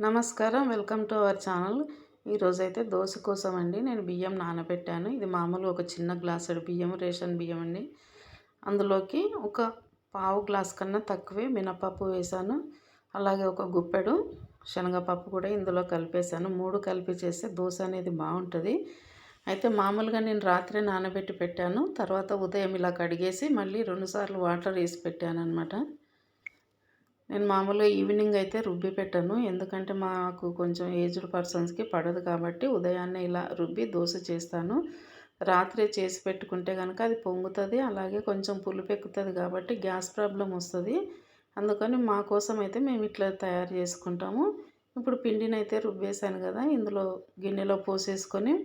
నమస్కారం, welcome to our channel. ఈరోజైతే దోశ కోసం అండి నేను బియ్యం నానబెట్టాను. ఇది మామూలు ఒక చిన్న గ్లాసుడు బియ్యం, రేషన్ బియ్యం అండి. అందులోకి ఒక పావు గ్లాస్ కన్నా తక్కువే మినపప్పు వేసాను. అలాగే ఒక గుప్పెడు శనగపప్పు కూడా ఇందులో కలిపేసాను. 3 కలిపి చేస్తే దోశ అనేది బాగుంటుంది. అయితే మామూలుగా నేను రాత్రే నానబెట్టి పెట్టాను. తర్వాత ఉదయం ఇలా కడిగేసి మళ్ళీ 2 సార్లు వాటర్ వేసి పెట్టాను అనమాట. నేను మామూలుగా ఈవినింగ్ అయితే రుబ్బి పెట్టాను, ఎందుకంటే మాకు కొంచెం ఏజ్డ్ పర్సన్స్కి పడదు కాబట్టి ఉదయాన్నే ఇలా రుబ్బి దోశ చేస్తాను. రాత్రే చేసి పెట్టుకుంటే కనుక అది పొంగుతుంది, అలాగే కొంచెం పులుపు ఎక్కుతుంది కాబట్టి గ్యాస్ ప్రాబ్లం వస్తుంది. అందుకని మా కోసం అయితే మేము ఇట్లా తయారు చేసుకుంటాము. ఇప్పుడు పిండిని అయితే రుబ్బేసాను కదా, ఇందులో గిన్నెలో పోసేసుకొని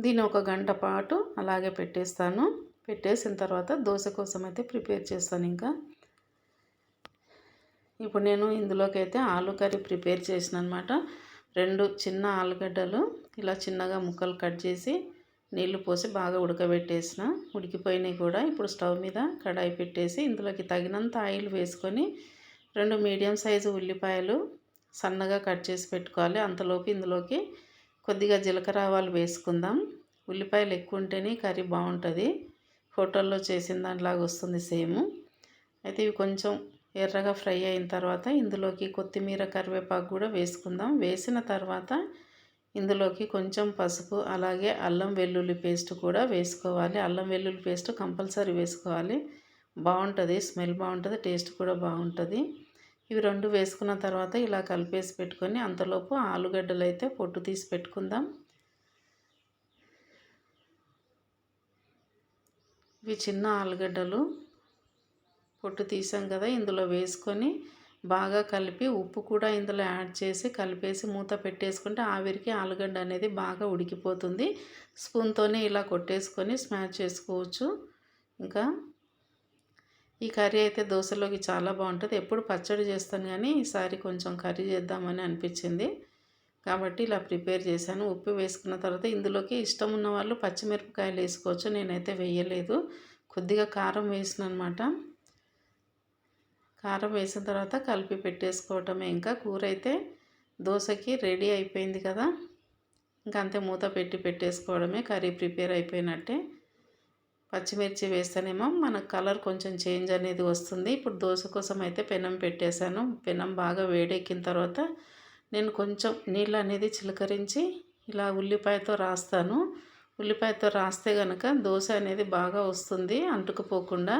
దీన్ని 1 గంట పాటు అలాగే పెట్టేస్తాను. పెట్టేసిన తర్వాత దోశ కోసం అయితే ప్రిపేర్ చేస్తాను. ఇప్పుడు నేను ఇందులోకి అయితే ఆలు కర్రీ ప్రిపేర్ చేసిన అనమాట. 2 చిన్న ఆలుగడ్డలు ఇలా చిన్నగా ముక్కలు కట్ చేసి నీళ్లు పోసి బాగా ఉడకబెట్టేసిన. ఉడికిపోయినాయి కూడా. ఇప్పుడు స్టవ్ మీద కడాయి పెట్టేసి ఇందులోకి తగినంత ఆయిల్ వేసుకొని 2 మీడియం సైజు ఉల్లిపాయలు సన్నగా కట్ చేసి పెట్టుకోవాలి. అంతలోపు ఇందులోకి కొద్దిగా జీలకర్ర ఆవాలు వేసుకుందాం. ఉల్లిపాయలు ఎక్కువ ఉంటేనే కర్రీ బాగుంటుంది, హోటల్లో చేసిన దానిలాగా వస్తుంది సేమ్. అయితే ఇవి కొంచెం ఎర్రగా ఫ్రై అయిన తర్వాత ఇందులోకి కొత్తిమీర, కరివేపాకు కూడా వేసుకుందాం. వేసిన తర్వాత ఇందులోకి కొంచెం పసుపు, అలాగే అల్లం వెల్లుల్లి పేస్ట్ కూడా వేసుకోవాలి. అల్లం వెల్లుల్లి పేస్ట్ కంపల్సరీ వేసుకోవాలి, బాగుంటుంది, స్మెల్ బాగుంటుంది, టేస్ట్ కూడా బాగుంటుంది. ఇవి 2 వేసుకున్న తర్వాత ఇలా కలిపేసి పెట్టుకొని అంతలోపు ఆలుగడ్డలు అయితే పొట్టు తీసి పెట్టుకుందాం. ఇవి చిన్న ఆలుగడ్డలు పొట్టు తీసాం కదా, ఇందులో వేసుకొని బాగా కలిపి ఉప్పు కూడా ఇందులో యాడ్ చేసి కలిపేసి మూత పెట్టేసుకుంటే ఆవిరికి ఆలుగడ్డ అనేది బాగా ఉడికిపోతుంది. స్పూన్తోనే ఇలా కొట్టేసుకొని స్మాష్ చేసుకోవచ్చు. ఇంకా ఈ కర్రీ అయితే దోశలోకి చాలా బాగుంటుంది. ఎప్పుడు పచ్చడి చేస్తాను కానీ ఈసారి కొంచెం కర్రీ చేద్దామని అనిపించింది కాబట్టి ఇలా ప్రిపేర్ చేశాను. ఉప్పు వేసుకున్న తర్వాత ఇందులోకి ఇష్టం ఉన్న వాళ్ళు పచ్చిమిరపకాయలు వేసుకోవచ్చు, నేనైతే వేయలేదు. కొద్దిగా కారం వేసిన అనమాట. కారం వేసిన తర్వాత కలిపి పెట్టేసుకోవటమే. ఇంకా కూర అయితే దోశకి రెడీ అయిపోయింది కదా, ఇంకా అంతే, మూత పెట్టి పెట్టేసుకోవడమే. కర్రీ ప్రిపేర్ అయిపోయినట్టే. పచ్చిమిర్చి వేస్తేనేమో మనకు కలర్ కొంచెం చేంజ్ అనేది వస్తుంది. ఇప్పుడు దోశ కోసం అయితే పెనం పెట్టేశాను. పెనం బాగా వేడెక్కిన తర్వాత నేను కొంచెం నీళ్ళు అనేది చిలకరించి ఇలా ఉల్లిపాయతో రాస్తాను. ఉల్లిపాయతో రాస్తే కనుక దోశ అనేది బాగా వస్తుంది అంటుకుపోకుండా.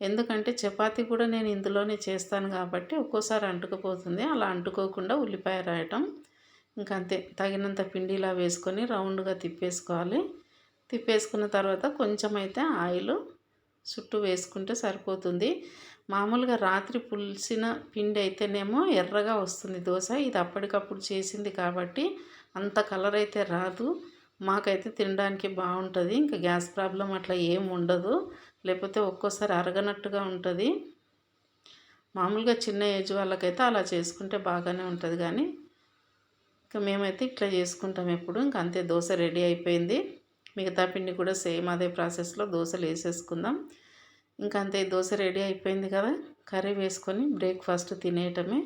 ఎందుకంటే చపాతీ కూడా నేను ఇందులోనే చేస్తాను కాబట్టి ఒక్కోసారి అంటుకుపోతుంది. అలా అంటుకోకుండా ఉల్లిపాయ రాయటం. ఇంకంతే, తగినంత పిండి ఇలా వేసుకొని రౌండ్గా తిప్పేసుకోవాలి. తిప్పేసుకున్న తర్వాత కొంచెం అయితే ఆయిల్ చుట్టూ వేసుకుంటే సరిపోతుంది. మామూలుగా రాత్రి పులిసిన పిండి అయితేనేమో ఎర్రగా వస్తుంది దోశ. ఇది అప్పటికప్పుడు చేసింది కాబట్టి అంత కలర్ అయితే రాదు. మాకైతే తినడానికి బాగుంటుంది. ఇంకా గ్యాస్ ప్రాబ్లం అట్లా ఏం ఉండదు, లేకపోతే ఒక్కోసారి అరగనట్టుగా ఉంటుంది. మామూలుగా చిన్న ఏజ్ వాళ్ళకైతే అలా చేసుకుంటే బాగానే ఉంటుంది, కానీ ఇంకా మేమైతే ఇట్లా చేసుకుంటాం ఎప్పుడు. ఇంక అంతే, దోశ రెడీ అయిపోయింది. మిగతా పిండి కూడా సేమ్ అదే ప్రాసెస్లో దోశలు వేసేసుకుందాం. ఇంకా అంతే, దోశ రెడీ అయిపోయింది కదా, కర్రీ వేసుకొని బ్రేక్ఫాస్ట్ తినేయటమే.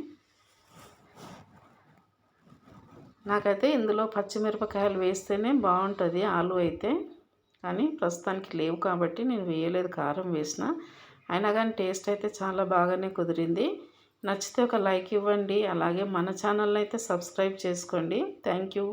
నాకైతే ఇందులో పచ్చిమిరపకాయలు వేస్తేనే బాగుంటుంది ఆలు అయితే, కానీ ప్రస్తుతానికి లేవు కాబట్టి నేను వేయలేదు, కారం వేసిన. అయినా కానీ టేస్ట్ అయితే చాలా బాగానే కుదిరింది. నచ్చితే ఒక లైక్ ఇవ్వండి, అలాగే మన ఛానల్ని అయితే సబ్స్క్రైబ్ చేసుకోండి. Thank you.